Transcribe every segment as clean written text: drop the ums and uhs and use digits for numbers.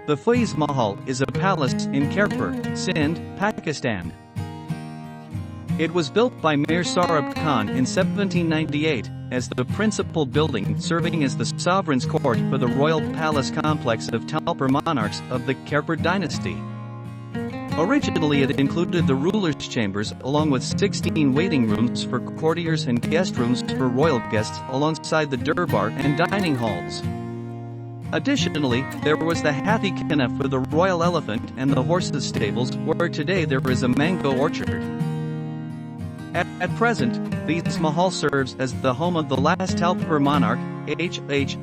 The Faiz Mahal is a palace in Khairpur, Sindh, Pakistan. It was built by Mir Sohrab Khan in 1798, as the principal building serving as the sovereign's court for the royal palace complex of Talpur monarchs of the Khairpur dynasty. Originally it included the ruler's chambers along with 16 waiting rooms for courtiers and guest rooms for royal guests alongside the durbar and dining halls. Additionally, there was the Hathi Khana for the royal elephant and the horses stables, where today there is a mango orchard. At present, Faiz Mahal serves as the home of the last Talpur monarch,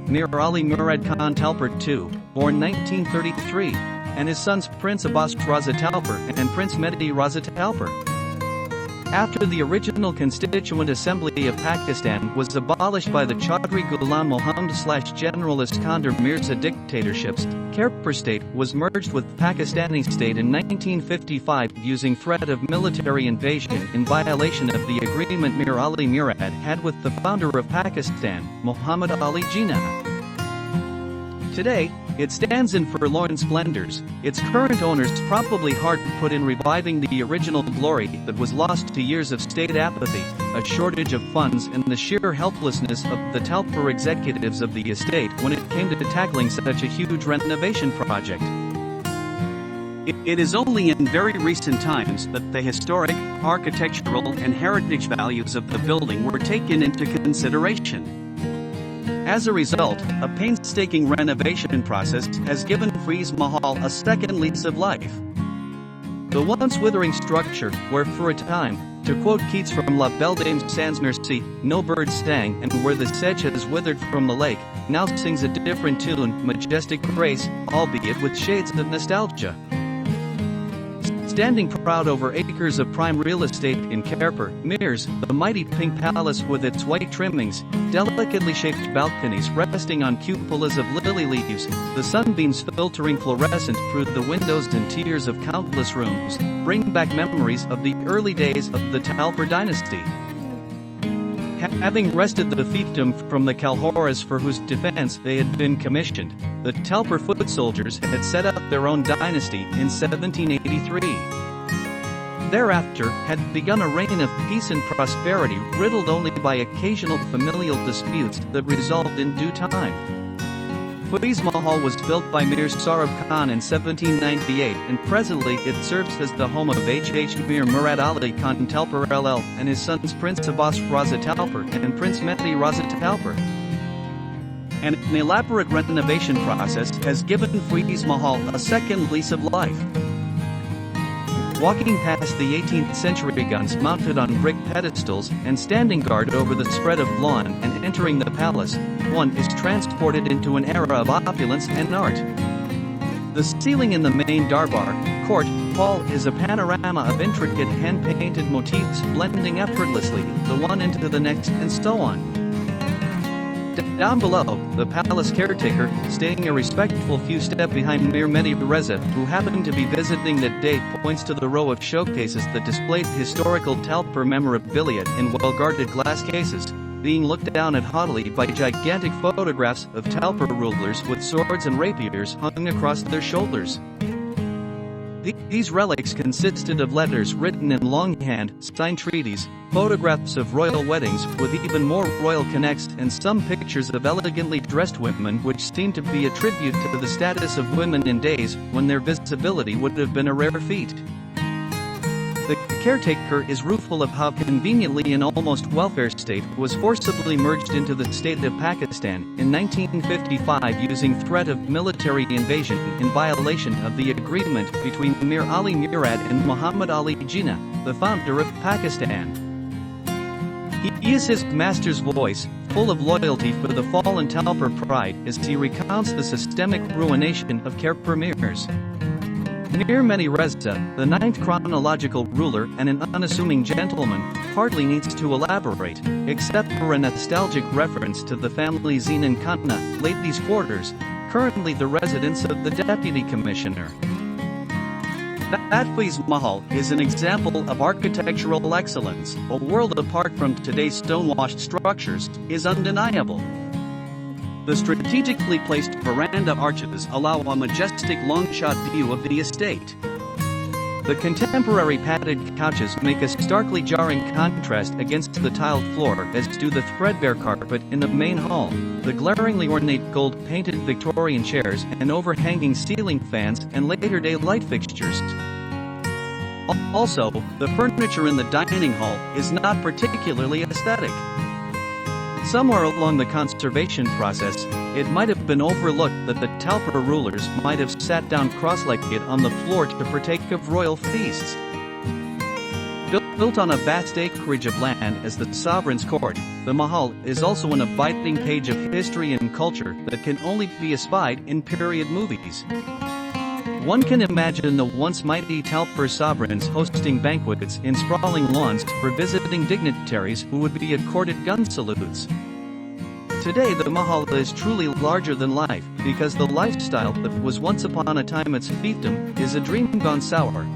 Mir Murad Khan Talpur II, born 1933, and his sons Prince Abbas Raza Talpur and Prince Mehdi Raza Talpur. After the original Constituent Assembly of Pakistan was abolished by the Chaudhry Ghulam Muhammad/Generalist Kandar Mirza dictatorships, Khairpur state was merged with Pakistani state in 1955 using threat of military invasion in violation of the agreement Mir Murad had with the founder of Pakistan, Muhammad Ali Jinnah. Today, it stands in forlorn splendors, its current owners probably hard put in reviving the original glory that was lost to years of state apathy, a shortage of funds and the sheer helplessness of the Talpur executives of the estate when it came to tackling such a huge renovation project. It is only in very recent times that the historic, architectural and heritage values of the building were taken into consideration. As a result, a painstaking renovation process has given Faiz Mahal a second lease of life. The once withering structure, where for a time, to quote Keats from La Belle Dame sans Merci, no birds sang, and where the sedge has withered from the lake, now sings a different tune, majestic grace, albeit with shades of nostalgia. Standing proud over acres of prime real estate in Khairpur, Mir's, the mighty pink palace with its white trimmings, delicately shaped balconies resting on cupolas of lily leaves, the sunbeams filtering fluorescent through the windows and tiers of countless rooms, bring back memories of the early days of the Talpur dynasty. Having wrested the fiefdom from the Kalhoras for whose defense they had been commissioned, the Talpur foot soldiers had set up their own dynasty in 1783. Thereafter had begun a reign of peace and prosperity riddled only by occasional familial disputes that resolved in due time. Faiz Mahal was built by Mir Sohrab Khan in 1798 and presently it serves as the home of Mir Murad Ali Khan Talpur LL and his sons Prince Abbas Raza Talpur and Prince Mehdi Raza Talpur. An elaborate renovation process has given Faiz Mahal a second lease of life. Walking past the 18th century guns mounted on brick pedestals and standing guard over the spread of lawn and entering the palace, one is transported into an era of opulence and art. The ceiling in the main durbar, court, hall is a panorama of intricate hand-painted motifs blending effortlessly, the one into the next and so on. Down below, the palace caretaker, staying a respectful few steps behind Mir Mehdi Reza, who happened to be visiting that day, points to the row of showcases that displayed historical Talpur memorabilia in well-guarded glass cases, being looked down at haughtily by gigantic photographs of Talpur rulers with swords and rapiers hung across their shoulders. These relics consisted of letters written in longhand, signed treaties, photographs of royal weddings with even more royal connects and some pictures of elegantly dressed women which seemed to be a tribute to the status of women in days when their visibility would have been a rare feat. The caretaker is rueful of how conveniently an almost welfare state was forcibly merged into the state of Pakistan in 1955 using threat of military invasion in violation of the agreement between Mir Murad and Muhammad Ali Jinnah, the founder of Pakistan. He is his master's voice, full of loyalty for the fallen Talpur pride as he recounts the systemic ruination of Khairpur Mirs. Mir Mehdi Reza, the ninth chronological ruler and an unassuming gentleman, hardly needs to elaborate, except for a nostalgic reference to the family Zinan Khanna, ladies' quarters, currently the residence of the deputy commissioner. That Faiz Mahal is an example of architectural excellence, a world apart from today's stone-washed structures, is undeniable. The strategically placed veranda arches allow a majestic long-shot view of the estate. The contemporary padded couches make a starkly jarring contrast against the tiled floor, as do the threadbare carpet in the main hall, the glaringly ornate gold-painted Victorian chairs and overhanging ceiling fans and later-day light fixtures. Also, the furniture in the dining hall is not particularly aesthetic. Somewhere along the conservation process, it might have been overlooked that the Talpur rulers might have sat down cross-legged on the floor to partake of royal feasts. Built on a vast acreage of land as the sovereign's court, the Mehal is also an abiding page of history and culture that can only be espied in period movies. One can imagine the once mighty Talpur sovereigns hosting banquets in sprawling lawns for visiting dignitaries who would be accorded gun salutes. Today the Mehal is truly larger than life, because the lifestyle that was once upon a time its fiefdom is a dream gone sour.